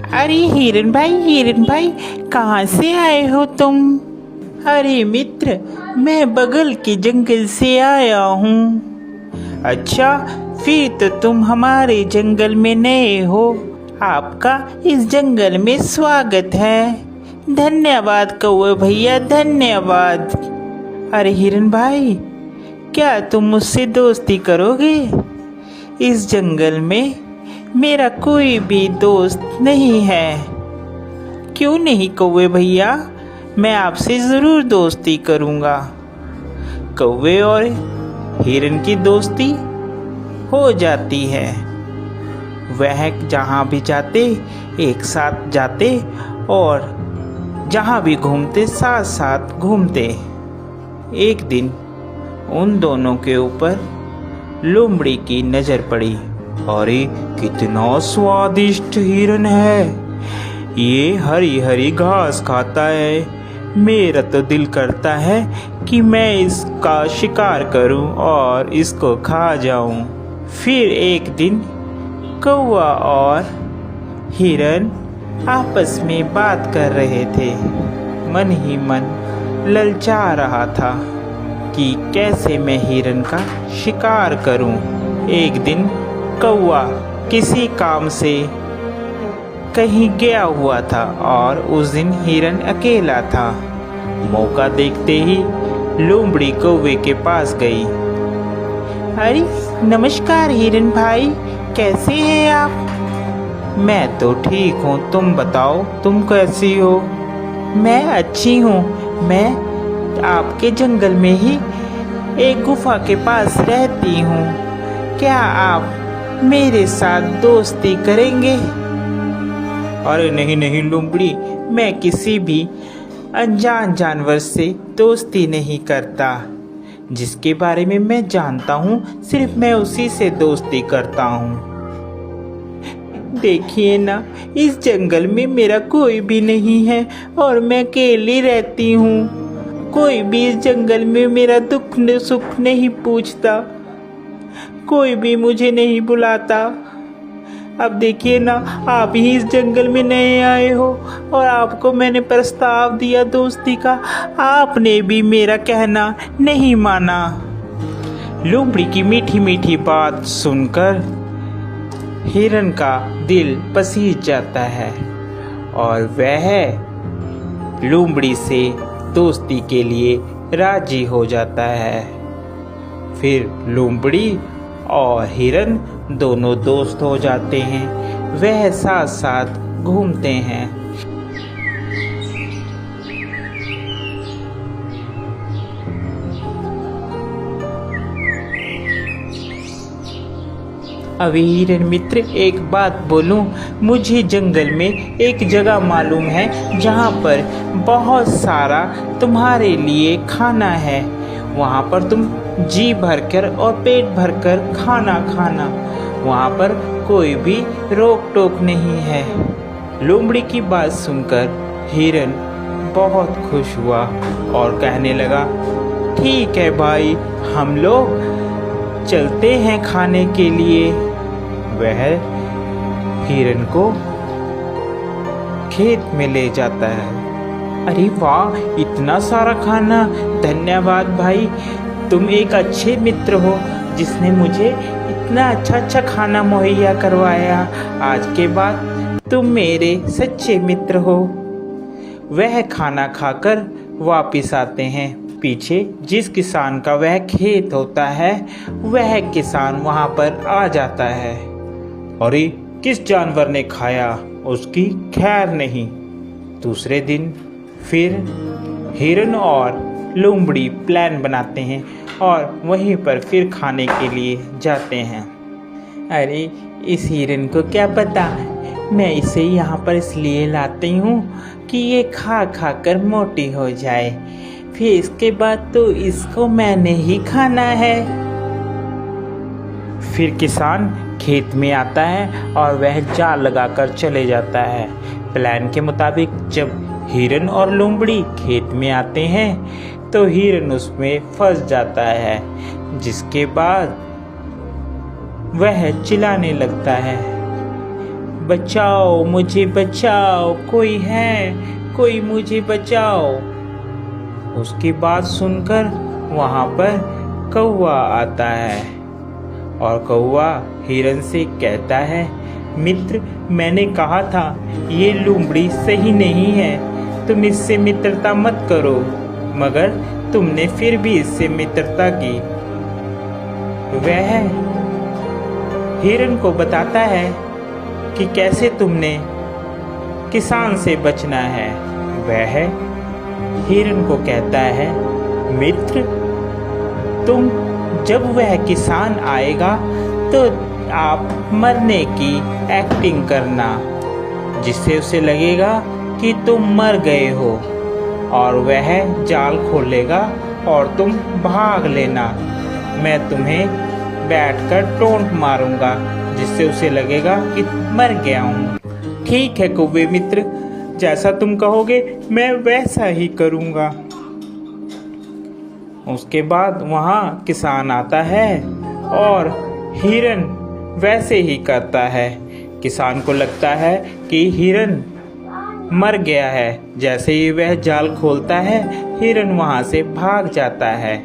अरे हिरन भाई कहाँ से आए हो तुम? अरे मित्र, मैं बगल के जंगल से आया हूँ। अच्छा, फिर तो तुम हमारे जंगल में नए हो। आपका इस जंगल में स्वागत है। धन्यवाद कौवे भैया, धन्यवाद। अरे हिरन भाई, क्या तुम मुझसे दोस्ती करोगे? इस जंगल में मेरा कोई भी दोस्त नहीं है। क्यों नहीं कौवे भैया, मैं आपसे ज़रूर दोस्ती करूँगा। कौवे और हिरन की दोस्ती हो जाती है। वह जहाँ भी जाते एक साथ जाते और जहाँ भी घूमते साथ साथ घूमते। एक दिन उन दोनों के ऊपर लोमड़ी की नज़र पड़ी। अरे कितना स्वादिष्ट हिरन है, ये हरी हरी घास खाता है। मेरा तो दिल करता है कि मैं इसका शिकार करूं और इसको खा जाऊं। फिर एक दिन कौवा और हिरन आपस में बात कर रहे थे। मन ही मन ललचा रहा था कि कैसे मैं हिरन का शिकार करूं। एक दिन कौवा किसी काम से कहीं गया हुआ था और उस दिन हिरन अकेला था। मौका देखते ही लोमड़ी कौवे के पास गई। अरे नमस्कार हिरन भाई, कैसे हैं आप? मैं तो ठीक हूँ, तुम बताओ तुम कैसी हो? मैं अच्छी हूँ। मैं आपके जंगल में ही एक गुफा के पास रहती हूँ। क्या आप मेरे साथ दोस्ती करेंगे? अरे नहीं नहीं लोमड़ी, मैं किसी भी अनजान जानवर से दोस्ती नहीं करता। जिसके बारे में मैं जानता हूँ सिर्फ मैं उसी से दोस्ती करता हूँ। देखिए ना, इस जंगल में मेरा कोई भी नहीं है और मैं अकेली रहती हूँ। कोई भी इस जंगल में मेरा दुख सुख नहीं पूछता, कोई भी मुझे नहीं बुलाता। अब देखिए ना, आप ही इस जंगल में नए आए हो और आपको मैंने प्रस्ताव दिया दोस्ती का, आपने भी मेरा कहना नहीं माना। लोमड़ी की मीठी मीठी बात सुनकर हिरन का दिल पसीज जाता है और वह लोमड़ी से दोस्ती के लिए राजी हो जाता है। फिर लोमड़ी और हिरन दोनों दोस्त हो जाते हैं। वह साथ साथ घूमते हैं। अभी हिरन मित्र, एक बात बोलूं, मुझे जंगल में एक जगह मालूम है जहाँ पर बहुत सारा तुम्हारे लिए खाना है। वहाँ पर तुम जी भरकर और पेट भरकर खाना खाना। वहाँ पर कोई भी रोक टोक नहीं है। लोमड़ी की बात सुनकर हिरन बहुत खुश हुआ और कहने लगा, ठीक है भाई, हम लोग चलते हैं खाने के लिए। वह हिरन को खेत में ले जाता है। अरे वाह, इतना सारा खाना! धन्यवाद भाई, तुम एक अच्छे मित्र हो जिसने मुझे इतना अच्छा खाना मुहैया करवाया। आज के बाद तुम मेरे सच्चे मित्र हो। वह खाना खाकर वापिस आते हैं। पीछे जिस किसान का वह खेत होता है, वह किसान वहाँ पर आ जाता है। अरे किस जानवर ने खाया, उसकी खैर नहीं। दूसरे दिन फिर हिरन और लोमड़ी प्लान बनाते हैं और वहीं पर फिर खाने के लिए जाते हैं। अरे इस हिरन को क्या पता, मैं इसे यहाँ पर इसलिए लाती हूँ कि ये खा खा कर मोटी हो जाए, फिर इसके बाद तो इसको मैंने ही खाना है। फिर किसान खेत में आता है और वह जाल लगाकर चले जाता है। प्लान के मुताबिक जब हिरन और लोमड़ी खेत में आते हैं तो हिरन उसमें फंस जाता है, जिसके बाद वह चिल्लाने लगता है, बचाओ, मुझे बचाओ, कोई है, कोई मुझे बचाओ। उसकी बात सुनकर वहाँ पर कौवा आता है और कौवा हिरन से कहता है, मित्र, मैंने कहा था ये लोमड़ी सही नहीं है, तुम इससे मित्रता मत करो, मगर तुमने फिर भी इससे मित्रता की। वह हिरन को बताता है कि कैसे तुमने किसान से बचना है। वह हिरन को कहता है, मित्र, तुम जब वह किसान आएगा तो आप मरने की एक्टिंग करना, जिससे उसे लगेगा कि तुम मर गए हो, और वह जाल खोलेगा और तुम भाग लेना। मैं तुम्हें बैठकर टोंट मारूंगा, जिससे उसे लगेगा कि मर गया हूँ। ठीक है कौवे मित्र, जैसा तुम कहोगे मैं वैसा ही करूँगा। उसके बाद वहाँ किसान आता है और हिरन वैसे ही करता है। किसान को लगता है कि हिरन मर गया है। जैसे ही वह जाल खोलता है, हिरन वहाँ से भाग जाता है।